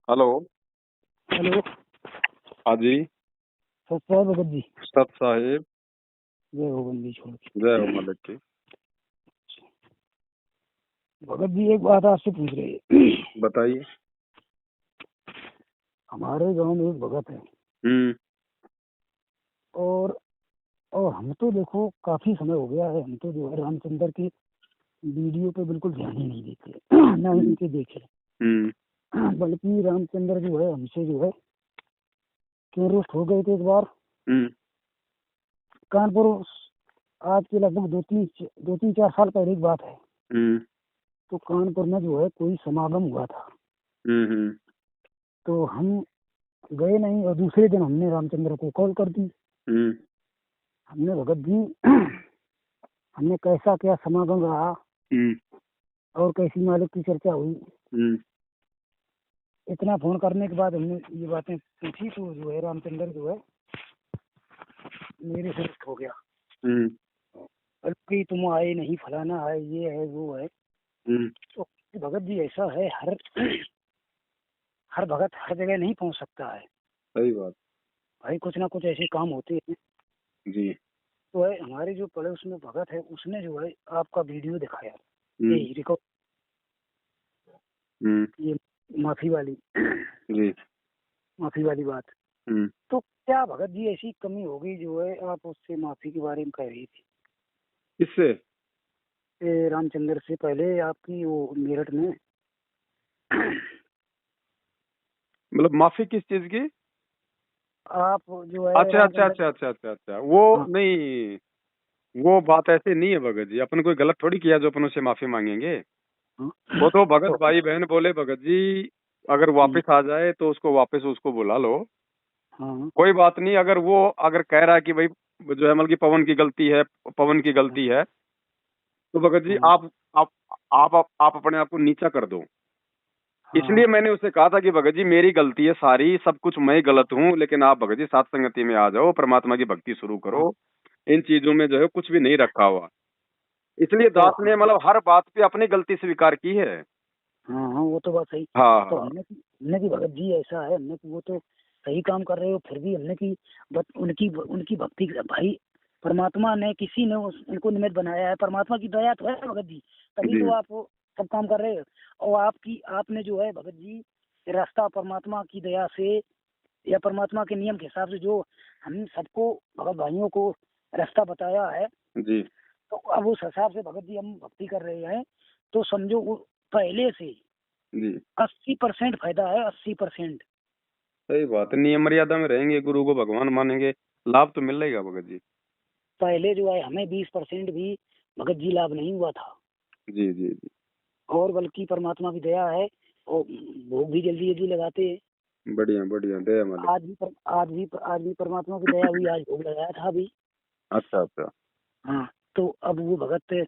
Hello. Hello. हाँ जी। सत साहब भगत जी। सत साहिब। जय हो बंदी छोड़ के। जय हो मालिक की। भगत जी एक बात आपसे पूछ रहे। बताइए। हमारे गांव में एक भगत है हम्म। और और हम तो देखो काफी समय हो गया है, हम तो जो है रामचंद्र की वीडियो पे बिल्कुल ध्यान ही नहीं देते ना ही उनके देखे। बल्कि रामचंद्र जो है हमसे जो है क्यों रोस्ट हो गए थे एक बार हम्म। कानपुर। आज के लगभग दो तीन 4 साल पहले की बात है। हम्म। तो कानपुर में जो है कोई समागम हुआ था। हम्म। तो हम गए नहीं और दूसरे दिन हमने रामचंद्र को कॉल कर दी। हम्म। हमने भगत जी हमने कैसा क्या समागम रहा हम्म। और कैसी मालिक की चर्चा हुई। हम्म। इतना फोन करने के बाद हमने ये बातें पूछी तो जो है रामचंद्र जो है मेरे से रुष्ट हो गया। हम्म। बल्कि तुम आए नहीं, फलाना है, ये है, वो है। तो भगत जी ऐसा है, हर भगत हर जगह नहीं पहुंच सकता है। सही बात। भाई कुछ ना कुछ ऐसे काम होते हैं। जी। तो है हमारे जो पड़ोस में भगत है उसने जो है आपका वीडियो दिखाया, हम्म। ये रिकॉर्ड, हम्म। ये माफी वाली जी। माफी वाली बात। हम्म। तो क्या भगत जी ऐसी कमी हो गई जो है आप उससे माफी के बारे में कह रही थी? किससे? रामचंद्र से पहले आपकी वो मेरठ में मतलब माफी किस चीज की? आप जो है अच्छा अच्छा रामचंद्र। अच्छा अच्छा अच्छा अच्छा, वो हाँ नहीं। वो बात ऐसे नहीं है भगत जी, अपन कोई गलत थोड़ी किया जो अपन उससे माफी मांगेंगे। हाँ। वो तो भगत तो भाई बहन बोले भगत जी, अगर वापस आ जाए तो उसको वापस उसको बुला लो। हाँ कोई बात नहीं। अगर कह रहा है कि भाई जो है मतलब कि पवन की गलती है, पवन की हाँ गलती है, तो भगत जी हाँ आप अपने आप को नीचा कर दो। हाँ इसलिए मैंने उससे कहा था कि भगत जी मेरी गलती है सारी, सब कुछ मैं गलत हूँ, लेकिन आप भगत जी सात संगति में आ जाओ, परमात्मा की भक्ति शुरू हाँ। करो। इन चीजों में जो है कुछ भी नहीं रखा हुआ। इसलिए तो दास ने मतलब हर बात पे अपनी गलती स्वीकार की है। हाँ हाँ वो तो बात सही। हाँ तो हाँ। हमने की भगत जी ऐसा है, हमने की वो तो सही काम कर रहे हो फिर भी हमने की उनकी उनकी भक्ति भाई परमात्मा ने किसी ने उनको निमित्त बनाया है। परमात्मा की दया तो है भगत जी, तभी जी। तो आप सब काम कर रहे हो। और आपने जो है भगत जी रास्ता परमात्मा की दया से या परमात्मा के नियम के हिसाब से जो हम सबको भगत भाइयों को रास्ता बताया है, जी। तो अब उस हिसाब से भगत जी हम भक्ति कर रहे हैं। तो समझो वो पहले से जी। 80% फायदा है, 80%। सही बात है। नियम मर्यादा में रहेंगे, गुरु को भगवान मानेंगे, लाभ तो मिलेगा भगत जी। पहले जो है हमें 20% भी भगत जी लाभ नहीं हुआ था। जी जी जी। और बल्कि परमात्मा की दया है और भोग भी जल्दी जल्दी लगाते हैं। बढ़िया बढ़िया, दया मालिक। आज भी परमात्मा की दया हुई, आज भोग लगाया था अभी। अच्छा अच्छा। हाँ। तो अब वो भगत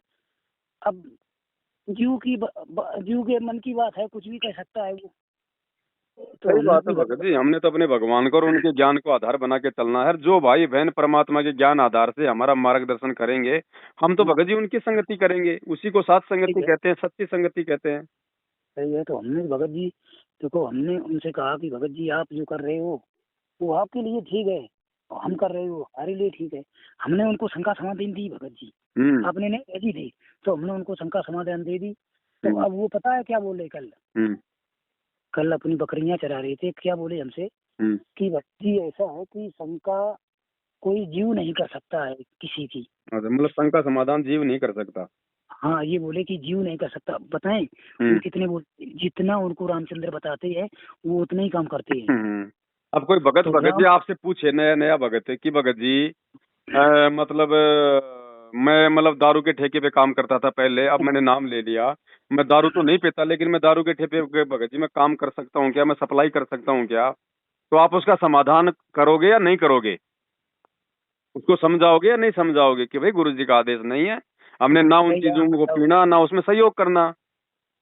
अब जीव के मन की बात है, कुछ भी कह सकता है वो। तो सही हमने बात है की भगत भगत। जी, हमने तो अपने भगवान को और उनके ज्ञान को आधार बना के चलना है। जो भाई बहन परमात्मा के ज्ञान आधार से हमारा मार्गदर्शन करेंगे, हम तो हाँ भगत जी उनकी संगति करेंगे। उसी को सात ठीक संगति है, कहते हैं, सच्ची संगति कहते हैं। सही है। तो हमने भगत जी देखो हमने उनसे कहा कि भगत जी आप जो कर रहे हो वो आपके लिए ठीक है और हम कर रहे हो हमारे लिए ठीक है। हमने उनको शंका समाधान दी भगत जी, हम्म। आपने नहीं भेजी थी तो हमने उनको शंका समाधान दे दी। तो हम्म। अब वो पता है क्या बोले कल? हम्म। कल अपनी बकरियां चरा रहे थे, क्या बोले हमसे हम्म। कि भगत जी ऐसा है कि शंका कोई जीव नहीं कर सकता है किसी की। अच्छा, मतलब शंका समाधान जीव नहीं कर सकता। हाँ ये बोले कि जीव नहीं कर सकता। बताएं वो हम्म। कितने बोल, जितना उनको रामचंद्र बताते हैं वो उतना ही काम करते हैं। अब कोई भगत तो भगत जी राम आपसे पूछे, नया नया भगत है कि भगत जी मतलब मैं मतलब दारू के ठेके पे काम करता था पहले, अब मैंने नाम ले लिया। मैं दारू तो नहीं पीता, लेकिन मैं दारू के ठेके पे भगत जी मैं काम कर सकता हूँ क्या, मैं सप्लाई कर सकता हूँ क्या? तो आप उसका समाधान करोगे या नहीं करोगे? उसको समझाओगे या नहीं समझाओगे कि भाई गुरु जी का आदेश नहीं है, हमने ना उन सही है, चीजों को बताओ। पीना ना उसमें सहयोग करना।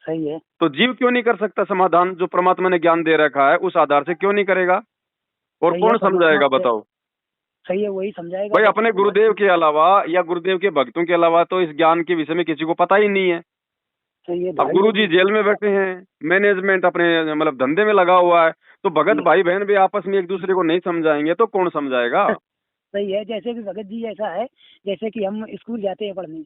सही है। तो जीव क्यों नहीं कर सकता समाधान? जो परमात्मा ने ज्ञान दे रखा है उस आधार से क्यों नहीं करेगा? और सही है कौन परमात्मा समझाएगा से। बताओ? सही है, वही समझाएगा भाई बस अपने भगत गुरुदेव जी। के अलावा या गुरुदेव के भक्तों के अलावा तो इस ज्ञान के विषय में किसी को पता ही नहीं है। सही है अब भाई। गुरुजी जेल में बैठे हैं, मैनेजमेंट अपने मतलब धंधे में लगा हुआ है, तो भगत भाई बहन भी आपस में एक दूसरे को नहीं समझाएंगे तो कौन समझाएगा। सही है, जैसे कि भगत जी ऐसा है, जैसे कि हम स्कूल जाते हैं पढ़ने,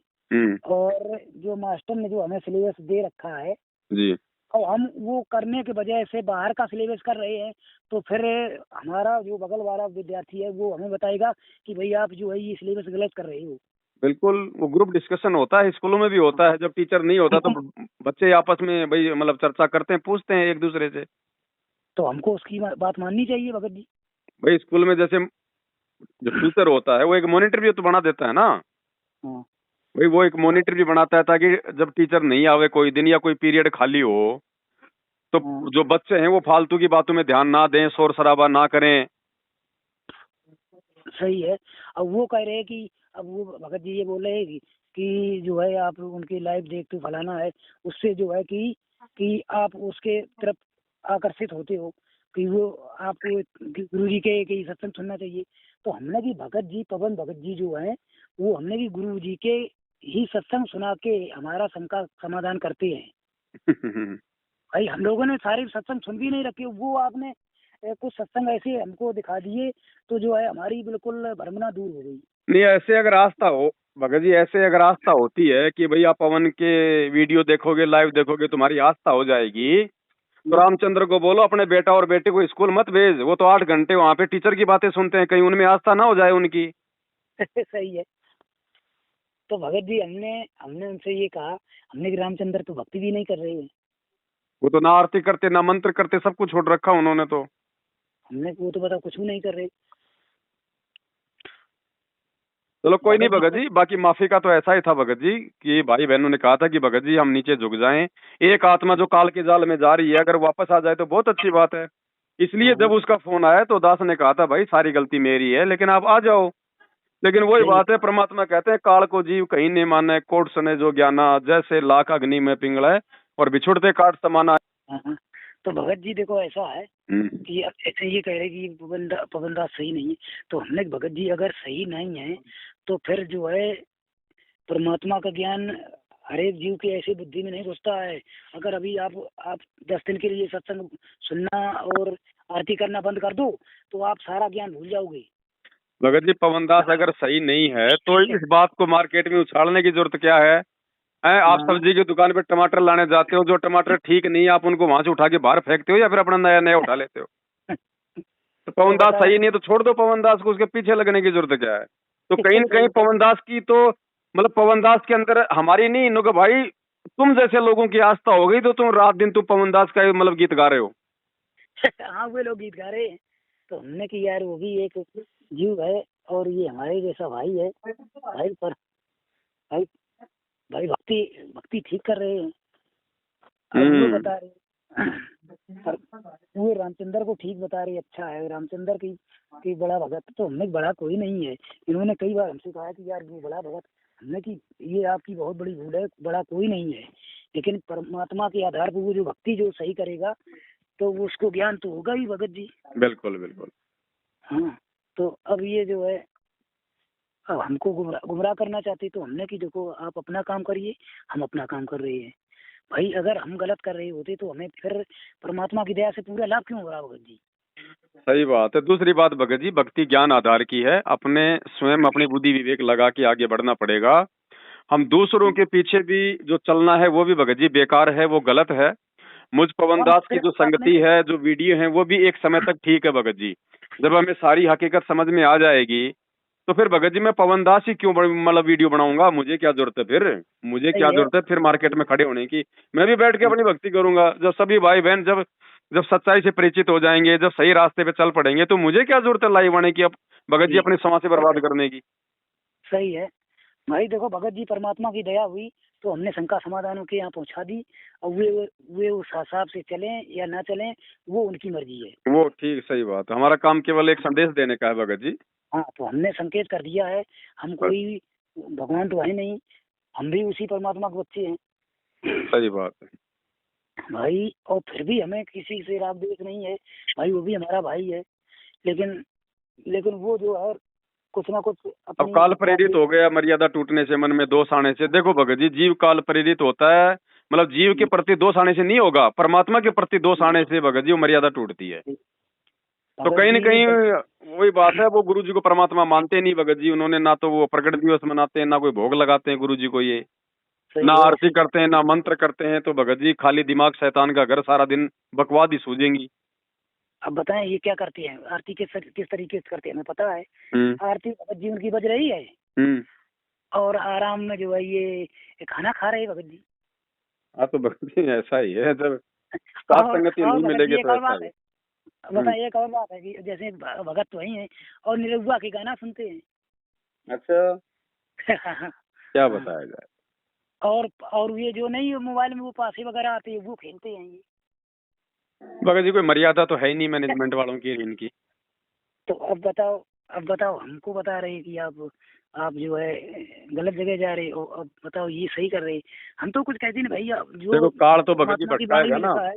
और जो मास्टर ने जो हमें सिलेबस दे रखा है जी और हम वो करने के बजाय से बाहर का सिलेबस कर रहे हैं, तो फिर हमारा जो बगल वाला विद्यार्थी है वो हमें बताएगा कि भाई आप जो है ये सिलेबस गलत कर रहे हो। बिल्कुल, वो ग्रुप डिस्कशन होता है, स्कूलों में भी होता है, जब टीचर नहीं होता तो हमको बच्चे आपस में भाई मतलब चर्चा करते हैं, पूछते हैं एक दूसरे से। तो हमको उसकी बात माननी चाहिए भगत जी। भाई स्कूल में जैसे जो टीचर होता है वो एक मॉनिटर भी तो बना देता है ना, हाँ भाई वो एक मॉनिटर भी बनाता है ताकि जब टीचर नहीं आवे कोई दिन या कोई पीरियड खाली हो तो हाँ। जो बच्चे हैं वो फालतू की बातों में ध्यान ना दें, शोर शराबा ना करें। सही है। अब वो कह रहे हैं कि अब वो भगत जी ये बोल रहे हैं कि जो है आप उनकी लाइव देखते हो फलाना है, उससे जो है कि आप उसके तरफ आकर्षित होते हो कि वो आपको गुरु जी के सत्संग सुनना चाहिए। तो हमने भी भगत जी, पवन भगत जी जो है वो हमने भी गुरु जी के ही सत्संग सुना के हमारा शंका समाधान करते हैं। भाई हम लोगों ने सारे सत्संग सुन भी नहीं रखे, वो आपने कुछ सत्संग ऐसे हमको दिखा दिए तो जो है हमारी बिल्कुल भ्रमना दूर हो गई। नहीं ऐसे अगर आस्था हो भगत जी, ऐसे अगर आस्था होती है कि भाई आप पवन के वीडियो देखोगे, लाइव देखोगे, तुम्हारी आस्था हो जाएगी, तो रामचंद्र को बोलो अपने बेटा और बेटे को स्कूल मत भेज, वो तो 8 घंटे वहां पे टीचर की बातें सुनते हैं, कहीं उनमें आस्था ना हो जाए उनकी। सही है। तो भगत जी हमने हमने उनसे ये कहा, हमने कि रामचंद्र तो भक्ति भी नहीं कर रहे हैं। वो तो ना आरती करते ना मंत्र करते, सब कुछ छोड़ रखा उन्होंने तो। हमने वो तो पता कुछ भी नहीं कर रहे। चलो कोई नहीं भगत जी भगत जी, बाकी माफी का तो ऐसा ही था भगत जी कि भाई बहनों ने कहा था कि भगत जी हम नीचे झुक जाएं, एक आत्मा जो काल के जाल में जा रही है अगर वापस आ जाए तो बहुत अच्छी बात है। इसलिए हाँ जब उसका फोन आया तो दास ने कहा था भाई सारी गलती मेरी है लेकिन आप आ जाओ। लेकिन वही सही है। बात है, परमात्मा कहते हैं काल को जीव कहीं नहीं माने, कोट सने जो ज्ञाना, जैसे लाख अग्नि में पिंगला और बिछुड़ते काट समाना। हाँ हाँ। तो भगत जी देखो ऐसा है कि अब ऐसे ये कह रहे कि पवन दास सही नहीं है, तो हमने कहा, भगत जी अगर सही नहीं है तो फिर जो है परमात्मा का ज्ञान हर एक जीव की ऐसी बुद्धि में नहीं घुसता है। अगर अभी आप 10 दिन के लिए सत्संग सुनना और आरती करना बंद कर दो तो आप सारा ज्ञान भूल जाओगे। भगत जी पवन दास अगर सही नहीं है तो इस बात को मार्केट में उछालने की जरूरत क्या है? आप हाँ सब्जी की दुकान पे टमाटर लाने जाते हो, जो टमाटर ठीक नहीं है आप उनको वहां से उठा के बाहर फेंकते हो या फिर अपना नया नया उठा लेते हो? तो तो पवन दास बताओ। सही नहीं है तो छोड़ दो पवन दास को, उसके पीछे लगने की जरूरत क्या है? तो कहीं न सही कहीं है। पवन दास की तो मतलब पवन दास के अंदर हमारी नहीं, इन लोगों भाई तुम जैसे लोगों की आस्था हो गई तो तुम रात दिन तुम पवन दास का मतलब गीत गा रहे हो। हाँ वे लोग गीत गा रहे हैं, तो हमने कि यार वो भी एक जीव है और ये हमारे जैसा भाई है। भाई पर भाई भाई भक्ति भक्ति ठीक कर रहे हैं। अब वो हम्म बता रहे पर वो रामचंद्र को ठीक बता रहे, अच्छा है रामचंद्र की बड़ा भगत, तो हमने बड़ा कोई नहीं है। इन्होंने कई बार हमसे कहा कि यार वो बड़ा भगत, हमने कि ये आपकी बहुत बड़ी भूल है, बड़ा कोई नहीं है। लेकिन परमात्मा के आधार पर वो जो भक्ति जो सही करेगा तो वो उसको ज्ञान तो होगा ही भगत जी। बिल्कुल बिल्कुल। हाँ। तो अब ये जो है अब हमको गुमराह करना चाहते, तो हमने कि देखो आप अपना काम करिए, हम अपना काम कर रहे हैं। भाई अगर हम गलत कर रहे होते तो हमें फिर परमात्मा की दया से पूरा लाभ क्यों हो रहा भगत जी। सही बात है। दूसरी बात भगत जी, भक्ति ज्ञान आधार की है, अपने स्वयं अपनी बुद्धि विवेक लगा के आगे बढ़ना पड़ेगा। हम दूसरों के पीछे भी जो चलना है वो भी भगत जी बेकार है, वो गलत है। मुझ पवन और दास की फिर जो आपने संगति है, जो वीडियो है, वो भी एक समय तक ठीक है भगत जी। जब हमें सारी हकीकत समझ में आ जाएगी तो फिर भगत जी मैं पवन दास ही क्यों मतलब वीडियो बनाऊंगा? मुझे क्या जरूरत है फिर? मुझे क्या सही है। जरूरत है फिर मार्केट में खड़े होने की? मैं भी बैठ के अपनी भक्ति करूंगा। जब सभी भाई बहन जब जब सच्चाई से परिचित हो जाएंगे, जब सही रास्ते पे चल पड़ेंगे, तो मुझे क्या जरूरत है लाइव आने की अब भगत जी जी अपने समय से बर्बाद करने की? सही है। भाई देखो भगत जी परमात्मा की दया हुई तो हमने शंका समाधान के यहाँ पहुँचा दी। और वे उस हिसाब से चलें या ना चलें वो उनकी मर्जी है। वो ठीक, सही बात है। हमारा काम केवल एक संदेश देने का है भगत जी। हाँ तो हमने संकेत कर दिया है, हम बस कोई भगवान तो है नहीं, हम भी उसी परमात्मा के बच्चे हैं। सही बात है। भाई और फिर भी हमें किसी से राग द्वेष नहीं है। भाई वो भी हमारा भाई है। लेकिन लेकिन वो जो है कुछ ना कुछ अब अपनी काल राग प्रेरित द्वेष। हो गया, मर्यादा टूटने से, मन में दोष आने से। देखो भगत जी जीव काल प्रेरित होता है, मतलब जीव के प्रति दोष आने से नहीं होगा, परमात्मा के प्रति दोष आने से भगत जी वो मर्यादा टूटती है। तो कहीं न कहीं वही बात है, वो गुरु जी को परमात्मा मानते नहीं भगत जी। उन्होंने ना तो वो प्रकट दिवस मनाते हैं, ना कोई भोग लगाते हैं गुरु जी को, ये ना आरती करते हैं, ना मंत्र करते हैं। तो भगत जी खाली दिमाग शैतान का घर, सारा दिन बकवाद ही सूझेंगी। अब बताएं ये क्या करती है, आरती किस तरीके से करती है हमें पता है। आरती भगत जी उनकी बज रही है और आराम में जो है ये खाना खा रहे हैं भगत जी। हाँ तो भगत जी ऐसा ही है, जब साथ संगति नहीं मिलेगी तो ऐसा ही। बताइए एक और बात है कि जैसे भगत तो वही है और निरहुआ के गाना सुनते हैं। अच्छा क्या बताया जाए। और ये जो नहीं मोबाइल में वो पासे वगैरह आते हैं वो खेलते हैं ये। भगत जी कोई मर्यादा तो है ही नहीं मैनेजमेंट वालों की इनकी। तो अब बताओ हमको बता रहे हैं कि आप जो है गलत जगह जा रहे हो। अब बताओ ये सही कर रहे हैं, हम तो कुछ कहते नहीं भैया। जो देखो काल तो भगत जी भटकाएगा ना,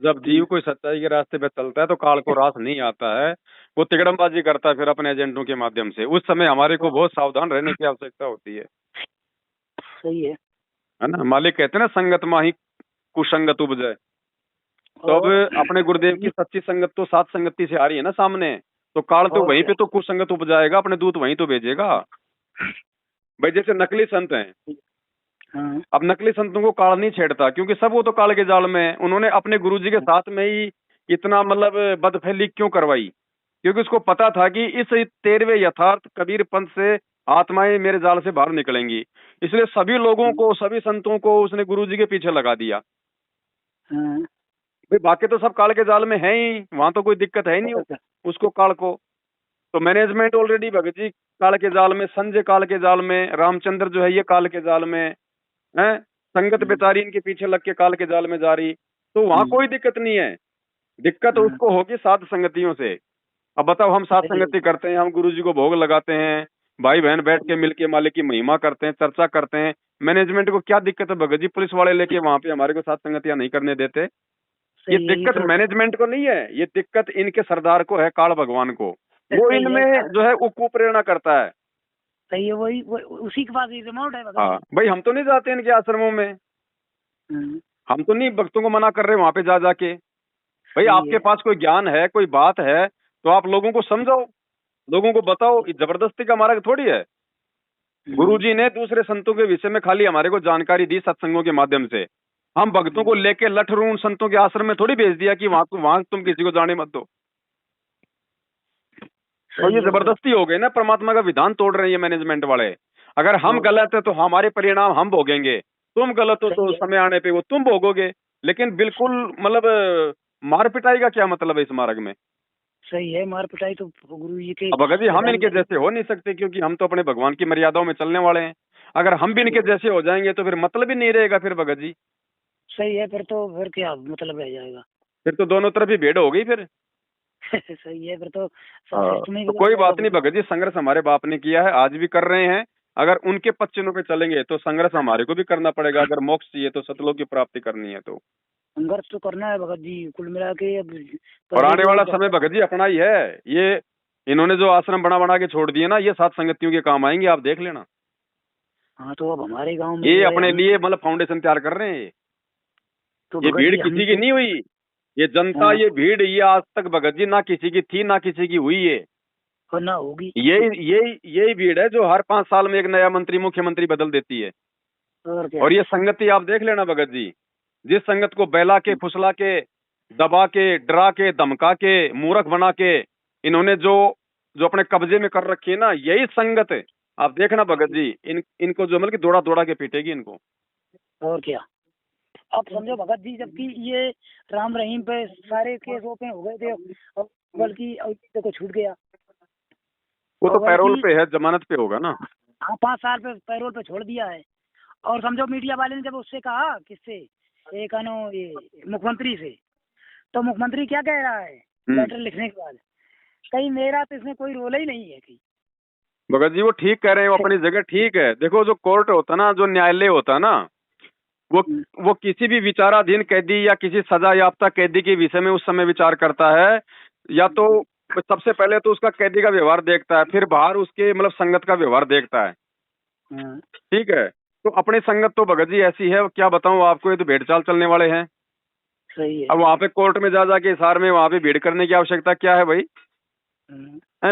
जब जीव कोई सच्चाई के रास्ते पे चलता है तो काल को रास नहीं आता है, वो तिकड़मबाजी करता है फिर अपने एजेंटों के माध्यम से। उस समय हमारे को बहुत सावधान रहने की आवश्यकता होती है। सही है ना, मालिक कहते हैं ना संगत माही कुसंगत उपजय। तो अब अपने गुरुदेव की सच्ची संगत तो सात संगति से आ रही है ना सामने, तो काल तो वहीं पे तो कुसंगत उपजाएगा, अपने दूत वहीं तो भेजेगा। भाई जैसे नकली संत हैं, अब नकली संतों को काल नहीं छेड़ता क्योंकि सब वो तो काल के जाल में है। उन्होंने अपने गुरुजी के साथ में ही इतना मतलब बदफैली क्यों करवाई, क्योंकि उसको पता था कि इस 13वें यथार्थ कबीर पंथ से आत्माएं मेरे जाल से बाहर निकलेंगी। इसलिए सभी लोगों को, सभी संतों को उसने गुरुजी के पीछे लगा दिया। भाई बाकी तो सब काल के जाल में है ही, वहां तो कोई दिक्कत है ही नहीं उसको काल को। तो मैनेजमेंट ऑलरेडी भगत जी काल के जाल में, संजय काल के जाल में, रामचंद्र जो है ये काल के जाल में है, संगत बेचारी इनके पीछे लग के काल के जाल में जा रही। तो वहां कोई दिक्कत नहीं है, दिक्कत उसको होगी साध संगतियों से। अब बताओ हम साध संगति करते हैं, हम गुरुजी को भोग लगाते हैं, भाई बहन बैठ के मिलके मालिक की महिमा करते हैं, चर्चा करते हैं। मैनेजमेंट को क्या दिक्कत है भगत जी, पुलिस वाले लेके वहां पे हमारे को साध संगतियां नहीं करने देते। ये दिक्कत मैनेजमेंट को नहीं है, ये दिक्कत इनके सरदार को है, काल भगवान को। वो इनमें जो है कुप्रेरणा करता है। सही है, वही उसी के पास रिमोट है। हाँ भाई हम तो नहीं जाते इनके आश्रमों में, हम तो नहीं भक्तों को मना कर रहे वहां पे जा जाके। भाई आपके पास कोई ज्ञान है, कोई बात है तो आप लोगों को समझाओ, लोगों को बताओ। जबरदस्ती का मार्ग थोड़ी है। गुरुजी ने दूसरे संतों के विषय में खाली हमारे को जानकारी दी सत्संगों के माध्यम से। हम भक्तों को लेके लठरू संतों के आश्रम में थोड़ी भेज दिया कि वहां तुम किसी को जाने मत दो। तो ये जबरदस्ती हो गई ना, परमात्मा का विधान तोड़ रहे हैं मैनेजमेंट वाले। अगर हम गलत है तो हमारे परिणाम हम भोगेंगे, तुम गलत हो तो समय आने पे वो तुम भोगोगे। लेकिन बिल्कुल मतलब मार पिटाई का क्या मतलब है इस मार्ग में। सही है, मार पिटाई तो गुरु जी के। भगत जी हम इनके जैसे हो नहीं सकते क्योंकि हम तो अपने भगवान की मर्यादाओं में चलने वाले हैं। अगर हम भी इनके जैसे हो जाएंगे तो फिर मतलब ही नहीं रहेगा फिर भगत जी। सही है, फिर क्या मतलब रह जाएगा, फिर तो दोनों तरफ ही भीड़ हो गई फिर। सही है, फिर तो कोई बात नहीं भगत जी, संघर्ष हमारे बाप ने किया है, आज भी कर रहे हैं। अगर उनके पच्चीनों पे चलेंगे तो संघर्ष हमारे को भी करना पड़ेगा। अगर मोक्ष चाहिए तो सतलोक की प्राप्ति करनी है तो संघर्ष तो करना है भगत जी, कुल मिला के। अब और आने वाला समय भगत जी अपना ही है। ये इन्होंने जो आश्रम बना बना के छोड़ दिए ना, ये सात संगतियों के काम आएंगे, आप देख लेना। हाँ तो अब हमारे गांव में ये अपने लिए मतलब फाउंडेशन तैयार कर रहे हैं। तो ये भीड़ किसी की नहीं हुई, ये जनता, ये भीड़ ये आज तक भगत जी ना किसी की थी ना किसी की हुई है, और ना होगी। यही भीड़ है जो हर 5 साल में एक नया मंत्री मुख्यमंत्री बदल देती है। और ये संगति आप देख लेना भगत जी, जिस संगत को बैला के, फुसला के, दबा के, डरा के, धमका के, मूर्ख बना के इन्होंने जो अपने कब्जे में कर रखी है ना, यही संगत है। आप देखना भगत जी, इनको जो मतलब कि दौड़ा दौड़ा के पीटेगी इनको। और क्या, अब समझो भगत जी, जबकि ये राम रहीम पे सारे केस ओपन हो गए थे, बल्कि को छूट गया। वो तो पैरोल पे है, जमानत पे होगा ना। हाँ 5 साल पे पैरोल पे छोड़ दिया है। और समझो मीडिया वाले ने जब उससे कहा, किससे, ये मुख्यमंत्री से, तो मुख्यमंत्री क्या कह रहा है लेटर लिखने के बाद, कहीं मेरा तो इसमें कोई रोल ही नहीं है। कहीं भगत जी वो ठीक कह रहे हैं, वो अपनी जगह ठीक है। देखो जो कोर्ट होता ना, जो न्यायालय होता ना, वो किसी भी विचाराधीन कैदी या किसी सजा याफ्ता कैदी के विषय में उस समय विचार करता है। या तो सबसे पहले तो उसका कैदी का व्यवहार देखता है, फिर बाहर उसके मतलब संगत का व्यवहार देखता है, ठीक है। तो अपनी संगत तो भगत जी ऐसी है, क्या बताऊं आपको, ये तो भेड़ चाल चलने वाले हैं। सही है। अब वहां पे कोर्ट में जा जाके हिसार में वहां पे भीड़ करने की आवश्यकता क्या है भाई?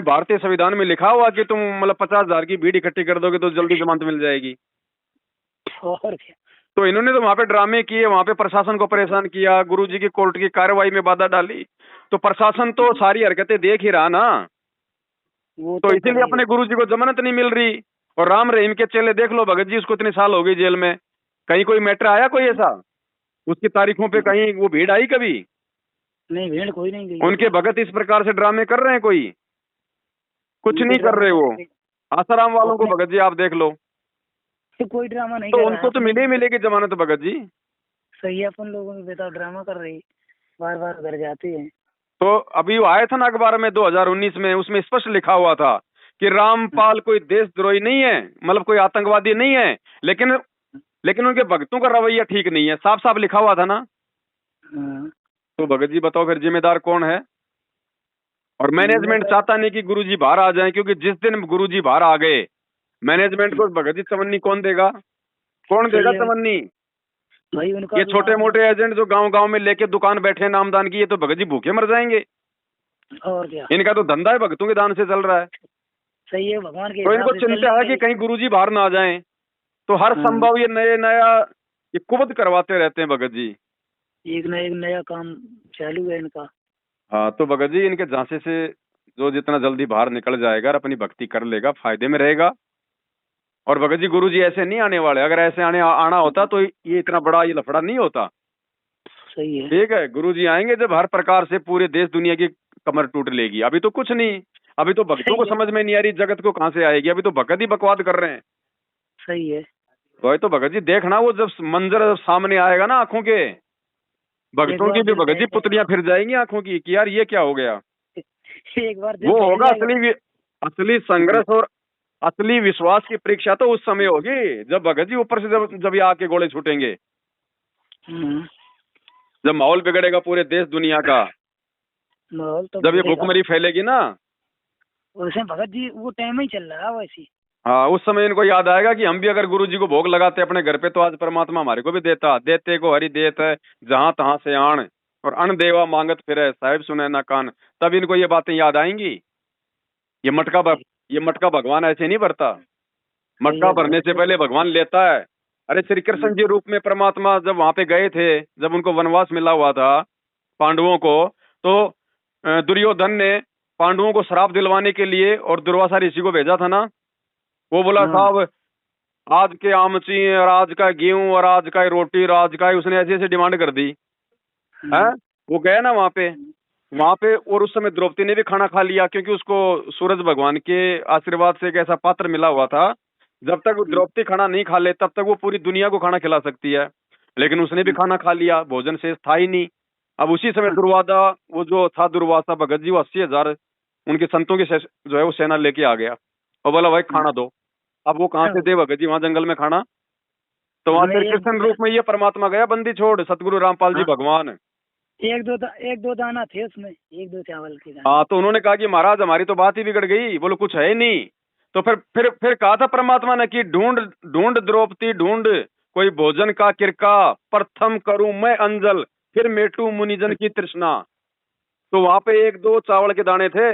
भारतीय संविधान में लिखा हुआ कि तुम मतलब 50,000 की भीड़ इकट्ठी कर दोगे तो जल्दी जमानत मिल जाएगी। और क्या। तो इन्होंने तो वहां पे ड्रामे किए, वहां पे प्रशासन को परेशान किया, गुरुजी की कोर्ट की कार्रवाई में बाधा डाली, तो प्रशासन तो सारी हरकतें देख ही रहा ना। वो तो तो इसीलिए करेगा। अपने गुरुजी को जमानत नहीं मिल रही। और राम रहीम के चेले देख लो भगत जी, उसको इतने साल हो गए जेल में, कहीं कोई मैटर आया कोई ऐसा? उसकी तारीखों पे कहीं वो भीड़ आई कभी? नहीं, भीड़ कोई नहीं गई। उनके भगत इस प्रकार से ड्रामे कर रहे हैं कोई? कुछ नहीं कर रहे वो। आसाराम वालों को भगत जी आप देख लो, कोई ड्रामा नहीं तो कर रहा उनको तो है। मिलेगी जमानत भगत जी। सही है, अपन लोगों में बेटा ड्रामा कर रही, बार बार घर जाते हैं। तो अभी वो आया था ना अखबार में 2019 में, उसमें स्पष्ट लिखा हुआ था कि रामपाल कोई देशद्रोही नहीं है, मतलब कोई आतंकवादी नहीं है, लेकिन लेकिन उनके भक्तों का रवैया ठीक नहीं है, साफ साफ लिखा हुआ था ना। तो भगत जी बताओ फिर जिम्मेदार कौन है? और मैनेजमेंट चाहता नहीं कि गुरुजी बाहर आ जाएं, क्योंकि जिस दिन गुरुजी बाहर आ गए मैनेजमेंट को भगत जी चवन्नी कौन देगा? कौन देगा चवन्नी? भाई उनका ये छोटे मोटे एजेंट जो गांव गांव में लेके दुकान बैठे हैं नामदान की, ये तो भगत जी भूखे मर जाएंगे। और क्या। इनका तो धंधा है भक्तों के दान से चल रहा है। सही है, भगवान के तो इनको हिसाब से चिंता है कि कहीं गुरुजी बाहर ना आ जाएं, तो हर संभव ये नया ये कुबद करवाते रहते हैं भगत जी। एक नया काम चालू है इनका। हाँ, तो भगत जी इनके झांसे से जो जितना जल्दी बाहर निकल जाएगा और अपनी भक्ति कर लेगा फायदे में रहेगा। और भगत जी गुरुजी ऐसे नहीं आने वाले, अगर ऐसे आना होता तो ये इतना बड़ा ये लफड़ा नहीं होता। सही है। ठीक है, गुरुजी आएंगे जब हर प्रकार से पूरे देश दुनिया की कमर टूट लेगी। अभी तो कुछ नहीं, अभी तो भक्तों को समझ में नहीं आ रही जगत को कहां से आएगी, अभी तो भगत ही बकवाद कर रहे हैं। सही है। वही तो भगत जी देखना, वो जब मंजर सामने आएगा ना आंखों के, भक्तों की भी भगत जी पुतलियां फिर जाएंगी आंखों की कि यार ये क्या हो गया। एक बार वो होगा असली संघर्ष और असली विश्वास की परीक्षा तो उस समय होगी जब भगत जी ऊपर से जब ये आके गोले छूटेंगे, जब माहौल बिगड़ेगा पूरे देश दुनिया का, माहौल तो जब ये भूखमरी फैलेगी ना, वैसे भगत जी वो टाइम ही चल रहा है वैसे। हाँ, उस समय इनको याद आएगा कि हम भी अगर गुरु जी को भोग लगाते अपने घर पे तो आज परमात्मा हमारे को भी देता। देते को हरि देत है जहां तहां से आण, और अन्न देवा मांगत फिरे साहिब सुने ना कान। तब इनको ये बातें याद आएंगी। ये मटका भगवान ऐसे नहीं भरता, मटका भरने से पहले भगवान लेता है। अरे श्री कृष्ण जी रूप में परमात्मा जब वहां पे गए थे, जब उनको वनवास मिला हुआ था पांडवों को, तो दुर्योधन ने पांडवों को श्राप दिलवाने के लिए और दुर्वासा ऋषि को भेजा था ना। वो बोला साहब आज के आमची और आज का गेहूं और आज का रोटी और आज का, उसने ऐसी ऐसी डिमांड कर दी है। वो गया ना वहां पे, और उस समय द्रौपदी ने भी खाना खा लिया, क्योंकि उसको सूरज भगवान के आशीर्वाद से एक ऐसा पात्र मिला हुआ था, जब तक द्रौपदी खाना नहीं खा ले तब तक वो पूरी दुनिया को खाना खिला सकती है। लेकिन उसने भी खाना खा लिया, भोजन शेष था ही नहीं। अब उसी समय वो जो था दुर्वासा भगत जी, वो 80,000 उनके संतों की जो है वो सेना लेके आ गया और बोला भाई खाना दो। अब वो कहाँ से दे भगत जी वहां जंगल में खाना? तो वहां श्री कृष्ण रूप में ये परमात्मा गया बंदी छोड़, सतगुरु रामपाल जी भगवान। एक दो दाना थे उसमें, एक दो चावल के दाना। हाँ, तो उन्होंने कहा कि महाराज हमारी तो बात ही बिगड़ गई, बोलो कुछ है ही नहीं। तो फिर कहा था परमात्मा ने कि ढूंढ द्रौपदी ढूंढ, कोई भोजन का किरका, प्रथम करूं मैं अंजल, फिर मेटू मुनिजन की तृष्णा। तो वहां पे एक दो चावल के दाने थे,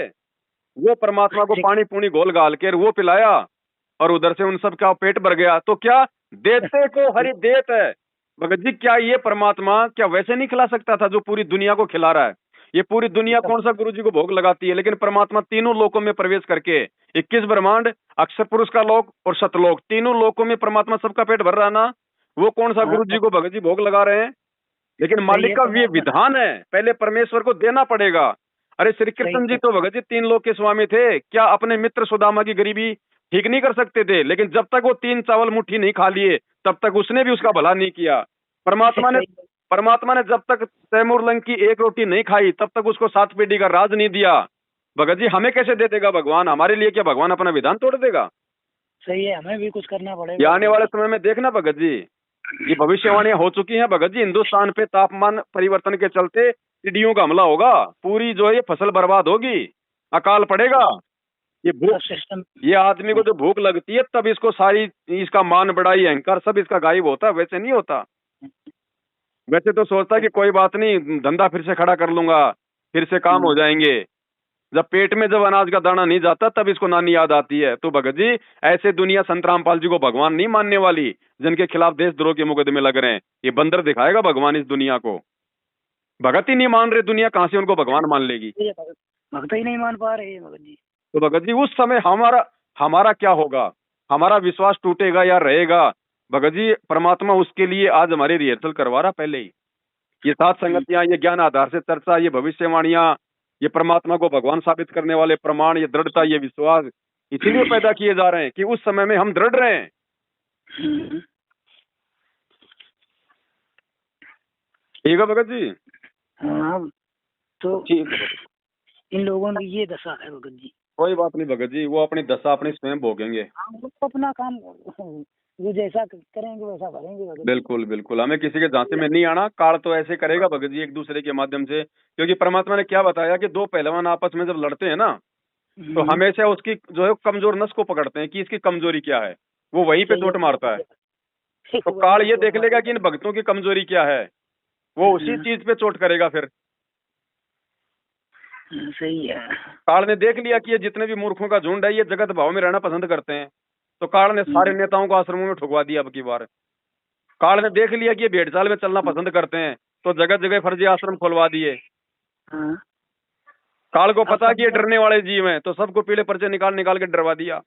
वो परमात्मा को पानी पूनी घोल घाल के वो पिलाया और उधर से उन सब का पेट भर गया। तो क्या देते को हरि देत है भगत जी, क्या ये परमात्मा क्या वैसे नहीं खिला सकता था जो पूरी दुनिया को खिला रहा है? ये पूरी दुनिया कौन सा गुरु जी को भोग लगाती है, लेकिन परमात्मा तीनों लोकों में प्रवेश करके 21 ब्रह्मांड, अक्षर पुरुष का लोक और सतलोक, तीनों लोकों में परमात्मा सबका पेट भर रहा है ना। वो कौन सा गुरु जी को भगत जी भोग लगा रहे हैं? लेकिन मालिक का ये विधान है, पहले परमेश्वर को देना पड़ेगा। अरे श्री कृष्ण जी तो भगत जी 3 लोक के स्वामी थे, क्या अपने मित्र सुदामा की गरीबी ठीक नहीं कर सकते थे? लेकिन जब तक वो 3 चावल मुट्ठी नहीं खा लिए तब तक उसने भी उसका भला नहीं किया। परमात्मा ने जब तक तैमूर लंग की 1 रोटी नहीं खाई तब तक उसको 7 पीढ़ी का राज नहीं दिया। भगत जी हमें कैसे दे देगा भगवान? हमारे लिए क्या भगवान अपना विधान तोड़ देगा? सही है, हमें भी कुछ करना पड़ेगा। आने वाले समय में देखना भगत जी, ये भविष्यवाणियां हो चुकी हैं भगत जी। हिंदुस्तान पे तापमान परिवर्तन के चलते टिड्डियों का हमला होगा, पूरी जो है ये फसल बर्बाद होगी, अकाल पड़ेगा। ये भूख, सिस्टम। ये आदमी को जो भूख लगती है तब इसको सारी, इसका मान बढ़ाई, अहंकार सब इसका गायब होता है, वैसे नहीं होता। वैसे तो सोचता है कि कोई बात नहीं, धंधा फिर से खड़ा कर लूंगा, फिर से काम हो जाएंगे। जब पेट में जब अनाज का दाना नहीं जाता तब इसको नानी याद आती है। तो भगत जी, ऐसे दुनिया संत रामपाल जी को भगवान नहीं मानने वाली, जिनके खिलाफ देशद्रोह के मुकदमे लग रहे हैं। ये बंदर दिखाएगा भगवान इस दुनिया को। भगत ही नहीं मान रहे दुनिया, कहां से उनको भगवान मान लेगी? ये भक्त ही नहीं मान पा रहे हैं भगत जी। तो भगत जी, उस समय हमारा हमारा क्या होगा? हमारा विश्वास टूटेगा या रहेगा? भगत जी, परमात्मा उसके लिए आज हमारी रिहर्सल करवा रहा पहले ही। ये सात संगतियां, ये ज्ञान आधार से चर्चा, ये भविष्यवाणियां, ये परमात्मा को भगवान साबित करने वाले प्रमाण, ये दृढ़ता, ये विश्वास इसीलिए पैदा किए जा रहे हैं कि उस समय में हम दृढ़ रहे हैं। ठीक है भगत जी। हाँ, तो ठीक है भगत। इन लोगों की ये दशा है भगत जी। कोई बात नहीं भगत जी, वो अपनी दशा अपनी स्वयं भोगेंगे। हम लोग अपना काम वो जैसा करेंगे वैसा भरेंगे भगत जी। बिल्कुल बिल्कुल, हमें किसी के झांसे में नहीं आना। काल तो ऐसे करेगा भगत जी, एक दूसरे के माध्यम से। क्योंकि परमात्मा ने क्या बताया कि दो पहलवान आपस में जब लड़ते हैं ना, तो हमेशा उसकी जो है कमजोर नस को पकड़ते हैं कि इसकी कमजोरी क्या है, वो वहीं पे चोट मारता है। तो काल ये देख लेगा कि इन भक्तों की कमजोरी क्या है, वो उसी चीज पे चोट करेगा फिर। सही है। काल ने देख लिया कि ये जितने भी मूर्खों का झुंड है, ये जगत भाव में रहना पसंद करते हैं, तो काल ने सारे नेताओं को आश्रमों में ठुकवा दिया अब की बार। काल ने देख लिया कि ये भेड़चाल में चलना पसंद करते हैं, तो जगह जगह फर्जी आश्रम खुलवा दिए। काल को पता कि ये डरने वाले जीव हैं, तो सबको पीले पर्चे निकाल निकाल के डरवा दिया।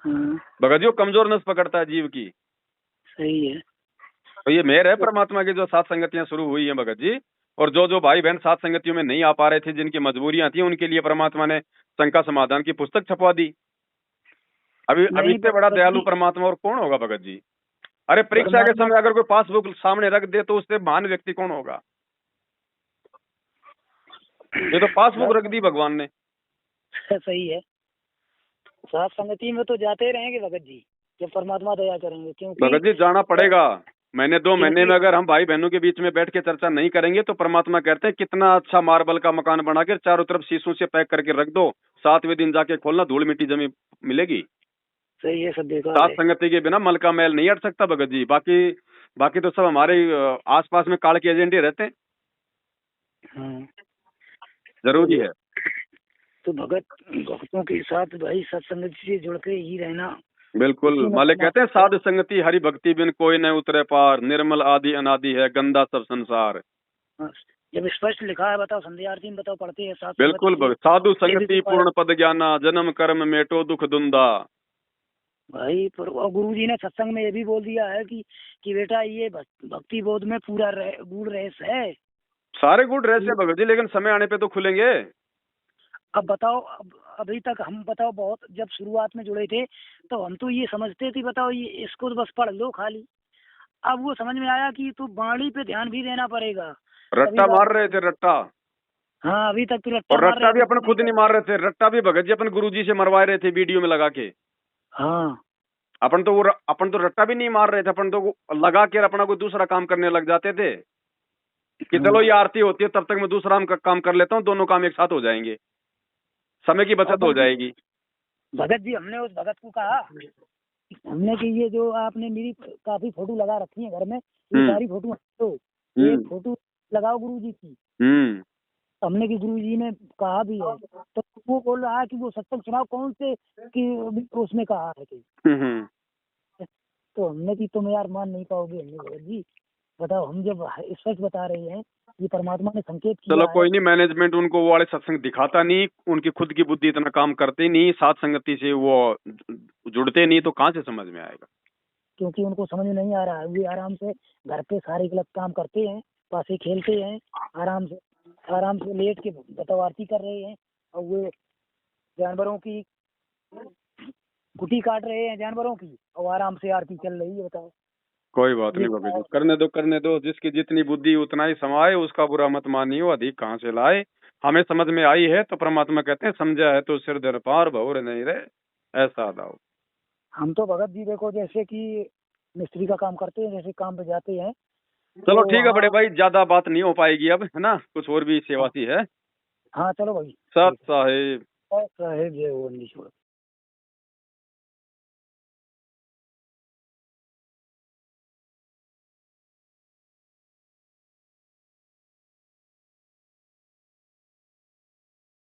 भगत जी, कमजोर नस पकड़ता है जीव की। सही है। तो ये मेहर है परमात्मा की, जो सात संगतियां शुरू हुई हैं भगत जी। और जो जो भाई बहन सात संगतियों में नहीं आ पा रहे थे, जिनकी मजबूरियां थी, उनके लिए परमात्मा ने शंका समाधान की पुस्तक छपवा दी। अभी इससे बड़ा दयालु परमात्मा और कौन होगा भगत जी? अरे परीक्षा के समय अगर कोई पासबुक सामने रख दे तो उससे महान व्यक्ति कौन होगा? ये तो पासबुक रख दी भगवान ने। सही है। सात संगति में तो जाते रहेंगे भगत जी, जब परमात्मा दया करेंगे। क्योंकि भगत जी, जाना पड़ेगा। महीने 2 महीने में अगर हम भाई बहनों के बीच में बैठ के चर्चा नहीं करेंगे तो परमात्मा कहते हैं कितना अच्छा मार्बल का मकान बना के चारों तरफ शीशों से पैक करके रख दो, 7वें दिन जाके खोलना, धूल मिट्टी जमी मिलेगी। सही है, सब देखा। सात संगति के बिना मल का मैल नहीं हट सकता भगत जी। बाकी तो सब हमारे आसपास में काल के एजेंडे रहते हैं। जरूरी है। तो भक्तों के साथ भाई सत्संग से जुड़ के ही रहना। बिल्कुल, मालिक कहते हैं साध संगति हरि भक्ति बिन कोई न उतरे पार, निर्मल आदि अनादि है गंदा सब संसार। जब स्पष्ट लिखा है, बताओ संध्या आरती में बताओ पढ़ते हैं साथ। बिल्कुल, साधु संगति पूर्ण पद ज्ञाना, जन्म कर्म मेटो दुख दुंदा। भाई गुरु जी ने सत्संग में ये भी बोल दिया है कि बेटा ये भक्ति बोध में पूरा गुड़ रहस है। सारे गुड़ रहस है भगत जी, लेकिन समय आने पे तो खुलेंगे। अब बताओ, अभी तक हम बताओ बहुत जब शुरुआत में जुड़े थे तो हम तो ये समझते थे, बताओ ये इसको तो बस पढ़ लो खाली। अब वो समझ में आया कि तो वाणी पे ध्यान भी देना पड़ेगा। रट्टा मार रहे थे, रट्टा। हाँ, अभी तक तो रट्टा भी अपन खुद नहीं मार रहे थे, रट्टा भी भगत जी अपन गुरुजी से मरवा रहे थे वीडियो में लगा के। हाँ, अपन तो रट्टा भी नहीं मार रहे थे, अपन तो लगा के अपना कोई दूसरा काम करने लग जाते थे कि चलो ये आरती होती है तब तक मैं दूसरा काम कर लेता हूँ, दोनों काम एक साथ हो जाएंगे, समय की बचत हो जाएगी। भगत जी, हमने उस भगत को कहा, हमने कि ये जो आपने मेरी काफी फोटो लगा रखी है घर में, ये सारी फोटो तो ये फोटो लगाओ गुरु जी की। हमने कि गुरु जी ने कहा भी है, तो वो बोल रहा है कि वो सत्संग सुनाओ कौन से कि उसमें कहा है कि तो हमने कि तुम यार मान नहीं पाओगे। हमने भगत जी बताओ, हम जब स्पष्ट बता रहे हैं ये परमात्मा ने संकेत किया। चलो कोई नहीं, मैनेजमेंट उनको वो वाले सत्संग दिखाता नहीं, उनकी खुद की बुद्धि इतना काम करते नहीं, साथ संगति से वो जुड़ते नहीं, तो कहाँ से समझ में आएगा? क्योंकि उनको समझ में नहीं आ रहा है। वे आराम से घर पे सारे गलत काम करते हैं, पासे खेलते हैं, आराम से लेट के बताओ आरती कर रहे हैं, और वो जानवरों की कुटी काट रहे हैं जानवरों की, और आराम से आरती चल रही है। बताओ, कोई बात नहीं बाबा जी, करने दो, जिसकी जितनी बुद्धि उतना ही समाये, उसका बुरा मत मानियो, अधिक कहाँ से लाए। हमें समझ में आई है तो परमात्मा कहते हैं समझा है तो सिर धर पार भौर नहीं रहे, ऐसा दाओ। हम तो भगत जी देखो जैसे कि मिस्त्री का काम करते हैं, जैसे काम पे जाते हैं। चलो ठीक है बड़े भाई, ज्यादा बात नहीं हो पाएगी अब, है ना, कुछ और भी सेवा सी है। हाँ चलो भाई। सत साहिब। साहेब जो है वो नहीं छोड़ा।